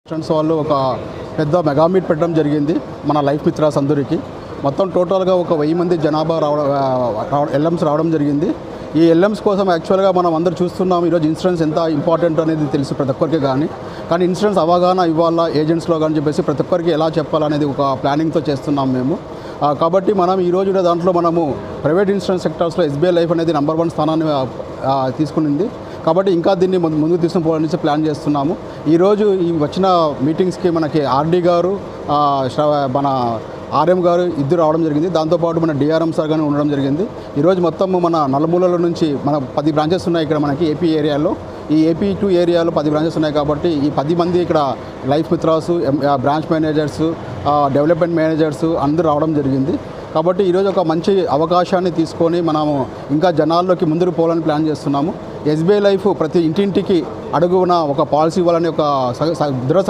Friends వాళ్ళు ఒక పెద్ద మెగా మీట్ పెట్టడం జరిగింది మన లైఫ్ మిత్రాస్ అందరికి. మొత్తం టోటల్గా ఒక 1000 మంది జనాభా ఎల్ఎమ్స్ రావడం జరిగింది. ఈ ఎల్ఎమ్స్ కోసం యాక్చువల్గా మనం అందరూ చూస్తున్నాం ఈరోజు ఇన్సూరెన్స్ ఎంత ఇంపార్టెంట్ అనేది తెలుసు ప్రతి ఒక్కరికి. కానీ ఇన్సూరెన్స్ అవగాహన ఇవ్వాలా ఏజెంట్స్లో కానీ చెప్పేసి ప్రతి ఒక్కరికి ఎలా చెప్పాలనేది ఒక ప్లానింగ్తో చేస్తున్నాం మేము. కాబట్టి మనం ఈరోజు దాంట్లో మనము ప్రైవేట్ ఇన్సూరెన్స్ సెక్టార్స్లో ఎస్బీఐ లైఫ్ అనేది నెంబర్ 1 స్థానాన్ని తీసుకునింది. కాబట్టి ఇంకా దీన్ని ముందుకు తీసుకుని పోవాలని ప్లాన్ చేస్తున్నాము. ఈరోజు ఈ వచ్చిన మీటింగ్స్కి మనకి ఆర్డీ గారు, మన ఆర్ఎం గారు ఇద్దరు రావడం జరిగింది. దాంతోపాటు మన డిఆర్ఎం సార్ కానీ ఉండడం జరిగింది. ఈరోజు మొత్తం మన నలుమూలల నుంచి మన 10 బ్రాంచెస్ ఉన్నాయి ఇక్కడ మనకి ఏపీ ఏరియాలో. ఈ ఏపీ 2 ఏరియాలో 10 బ్రాంచెస్ ఉన్నాయి. కాబట్టి ఈ 10 మంది ఇక్కడ life మిత్రాస్, branch managers, development managers అందరూ రావడం జరిగింది. కాబట్టి ఈరోజు ఒక మంచి అవకాశాన్ని తీసుకొని మనము ఇంకా జనాల్లోకి ముందుకు పోవాలని ప్లాన్ చేస్తున్నాము. ఎస్బీఐ లైఫ్ ప్రతి ఇంటింటికి అడుగున ఒక పాలసీ ఇవ్వాలని ఒక దృఢ